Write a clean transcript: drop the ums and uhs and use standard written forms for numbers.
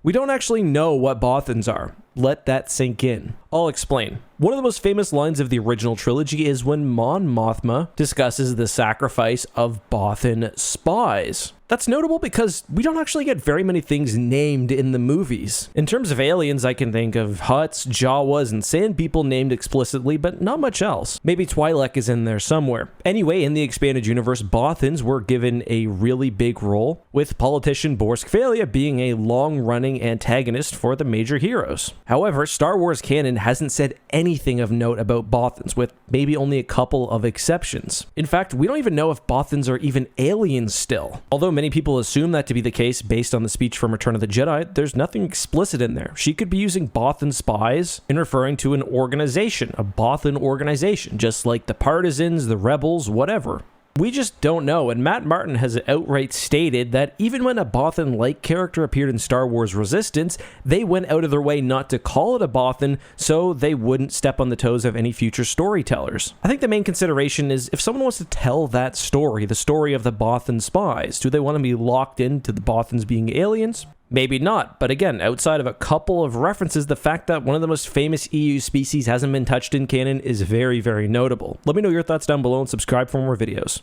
We don't actually know what Bothans are. Let that sink in. I'll explain. One of the most famous lines of the original trilogy is when Mon Mothma discusses the sacrifice of Bothan spies. That's notable because we don't actually get very many things named in the movies. In terms of aliens, I can think of Hutts, Jawas, and Sand People named explicitly, but not much else. Maybe Twi'lek is in there somewhere. Anyway, in the expanded universe, Bothans were given a really big role, with politician Borsk Valia being a long-running antagonist for the major heroes. However, Star Wars canon hasn't said anything of note about Bothans, with maybe only a couple of exceptions. In fact, we don't even know if Bothans are even aliens still. Although many people assume that to be the case based on the speech from Return of the Jedi, there's nothing explicit in there. She could be using Bothan spies in referring to an organization, a Bothan organization, just like the Partisans, the Rebels, whatever. We just don't know, and Matt Martin has outright stated that even when a Bothan-like character appeared in Star Wars Resistance, they went out of their way not to call it a Bothan so they wouldn't step on the toes of any future storytellers. I think the main consideration is if someone wants to tell that story, the story of the Bothan spies, do they want to be locked into the Bothans being aliens? Maybe not, but again, outside of a couple of references, the fact that one of the most famous EU species hasn't been touched in canon is very, very notable. Let me know your thoughts down below and subscribe for more videos.